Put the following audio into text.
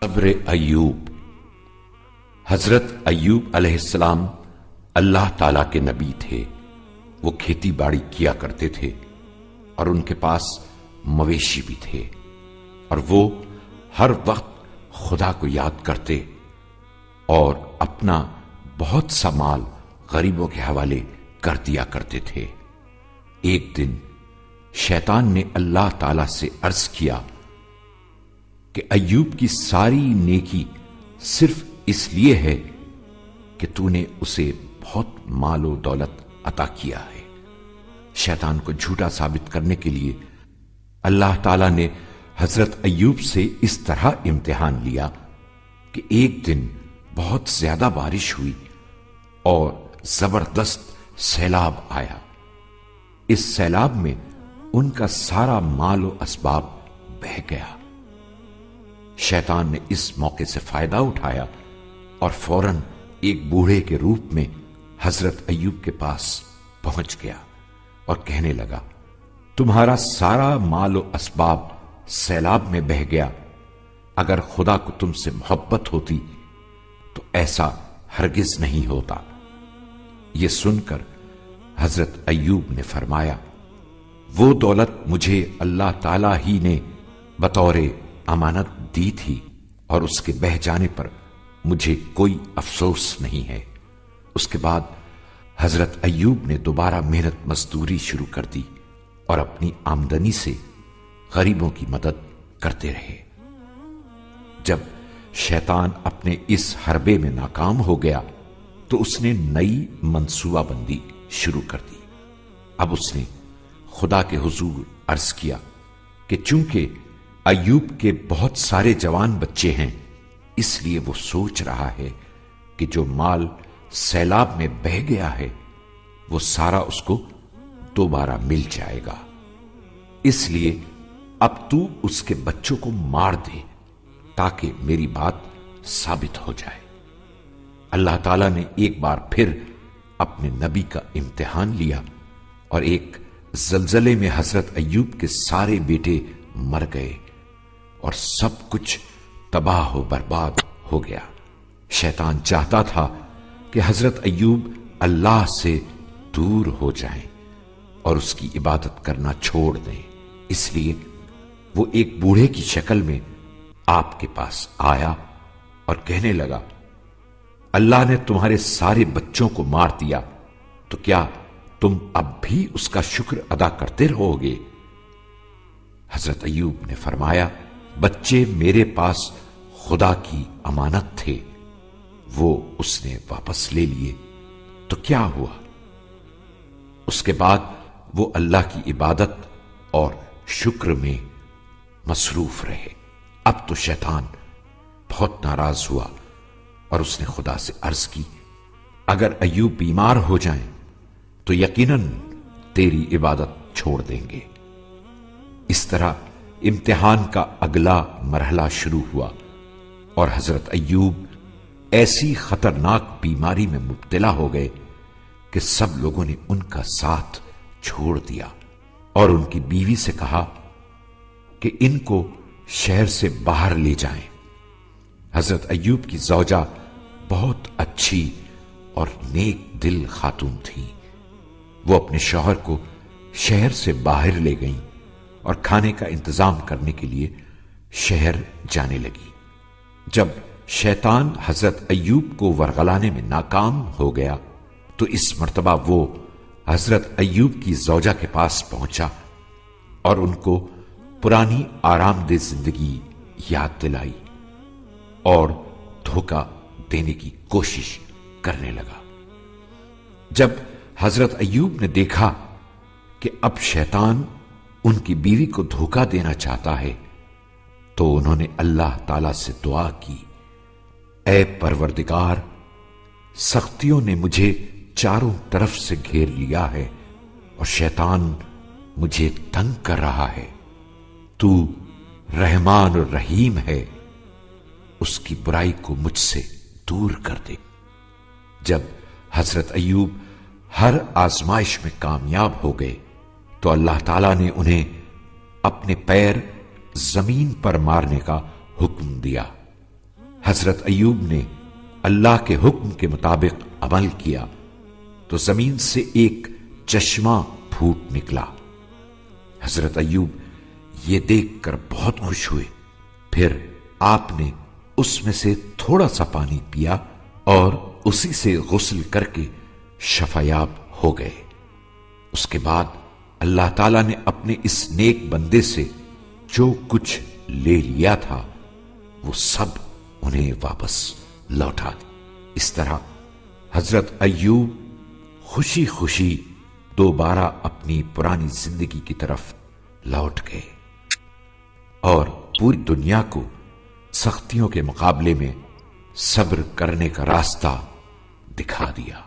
صبر ایوب۔ حضرت ایوب علیہ السلام اللہ تعالیٰ کے نبی تھے۔ وہ کھیتی باڑی کیا کرتے تھے اور ان کے پاس مویشی بھی تھے، اور وہ ہر وقت خدا کو یاد کرتے اور اپنا بہت سا مال غریبوں کے حوالے کر دیا کرتے تھے۔ ایک دن شیطان نے اللہ تعالیٰ سے عرض کیا کہ ایوب کی ساری نیکی صرف اس لیے ہے کہ تو نے اسے بہت مال و دولت عطا کیا ہے۔ شیطان کو جھوٹا ثابت کرنے کے لیے اللہ تعالیٰ نے حضرت ایوب سے اس طرح امتحان لیا کہ ایک دن بہت زیادہ بارش ہوئی اور زبردست سیلاب آیا۔ اس سیلاب میں ان کا سارا مال و اسباب بہہ گیا۔ شیطان نے اس موقع سے فائدہ اٹھایا اور فوراً ایک بوڑھے کے روپ میں حضرت ایوب کے پاس پہنچ گیا اور کہنے لگا، تمہارا سارا مال و اسباب سیلاب میں بہہ گیا، اگر خدا کو تم سے محبت ہوتی تو ایسا ہرگز نہیں ہوتا۔ یہ سن کر حضرت ایوب نے فرمایا، وہ دولت مجھے اللہ تعالیٰ ہی نے بطور امانت دی تھی اور اس کے بہہ جانے پر مجھے کوئی افسوس نہیں ہے۔ اس کے بعد حضرت ایوب نے دوبارہ محنت مزدوری شروع کر دی اور اپنی آمدنی سے غریبوں کی مدد کرتے رہے۔ جب شیطان اپنے اس حربے میں ناکام ہو گیا تو اس نے نئی منصوبہ بندی شروع کر دی۔ اب اس نے خدا کے حضور عرض کیا کہ چونکہ ایوب کے بہت سارے جوان بچے ہیں، اس لیے وہ سوچ رہا ہے کہ جو مال سیلاب میں بہہ گیا ہے وہ سارا اس کو دوبارہ مل جائے گا، اس لیے اب تو اس کے بچوں کو مار دے تاکہ میری بات ثابت ہو جائے۔ اللہ تعالیٰ نے ایک بار پھر اپنے نبی کا امتحان لیا اور ایک زلزلے میں حضرت ایوب کے سارے بیٹے مر گئے اور سب کچھ تباہ و برباد ہو گیا۔ شیطان چاہتا تھا کہ حضرت ایوب اللہ سے دور ہو جائیں اور اس کی عبادت کرنا چھوڑ دیں، اس لیے وہ ایک بوڑھے کی شکل میں آپ کے پاس آیا اور کہنے لگا، اللہ نے تمہارے سارے بچوں کو مار دیا تو کیا تم اب بھی اس کا شکر ادا کرتے رہو گے؟ حضرت ایوب نے فرمایا، بچے میرے پاس خدا کی امانت تھے، وہ اس نے واپس لے لیے تو کیا ہوا؟ اس کے بعد وہ اللہ کی عبادت اور شکر میں مصروف رہے۔ اب تو شیطان بہت ناراض ہوا اور اس نے خدا سے عرض کی، اگر ایوب بیمار ہو جائیں تو یقیناً تیری عبادت چھوڑ دیں گے۔ اس طرح امتحان کا اگلا مرحلہ شروع ہوا اور حضرت ایوب ایسی خطرناک بیماری میں مبتلا ہو گئے کہ سب لوگوں نے ان کا ساتھ چھوڑ دیا اور ان کی بیوی سے کہا کہ ان کو شہر سے باہر لے جائیں۔ حضرت ایوب کی زوجہ بہت اچھی اور نیک دل خاتون تھی۔ وہ اپنے شوہر کو شہر سے باہر لے گئیں اور کھانے کا انتظام کرنے کے لیے شہر جانے لگی۔ جب شیطان حضرت ایوب کو ورغلانے میں ناکام ہو گیا تو اس مرتبہ وہ حضرت ایوب کی زوجہ کے پاس پہنچا اور ان کو پرانی آرام دہ زندگی یاد دلائی اور دھوکہ دینے کی کوشش کرنے لگا۔ جب حضرت ایوب نے دیکھا کہ اب شیطان ان کی بیوی کو دھوکہ دینا چاہتا ہے تو انہوں نے اللہ تعالی سے دعا کی، اے پروردگار، سختیوں نے مجھے چاروں طرف سے گھیر لیا ہے اور شیطان مجھے تنگ کر رہا ہے، تو رحمان اور رحیم ہے، اس کی برائی کو مجھ سے دور کر دے۔ جب حضرت ایوب ہر آزمائش میں کامیاب ہو گئے تو اللہ تعالیٰ نے انہیں اپنے پیر زمین پر مارنے کا حکم دیا حضرت ایوب نے اللہ کے حکم کے مطابق عمل کیا تو زمین سے ایک چشمہ پھوٹ نکلا۔ حضرت ایوب یہ دیکھ کر بہت خوش ہوئے۔ پھر آپ نے اس میں سے تھوڑا سا پانی پیا اور اسی سے غسل کر کے شفایاب ہو گئے۔ اس کے بعد اللہ تعالیٰ نے اپنے اس نیک بندے سے جو کچھ لے لیا تھا وہ سب انہیں واپس لوٹا دیا۔ اس طرح حضرت ایوب خوشی خوشی دوبارہ اپنی پرانی زندگی کی طرف لوٹ گئے اور پوری دنیا کو سختیوں کے مقابلے میں صبر کرنے کا راستہ دکھا دیا۔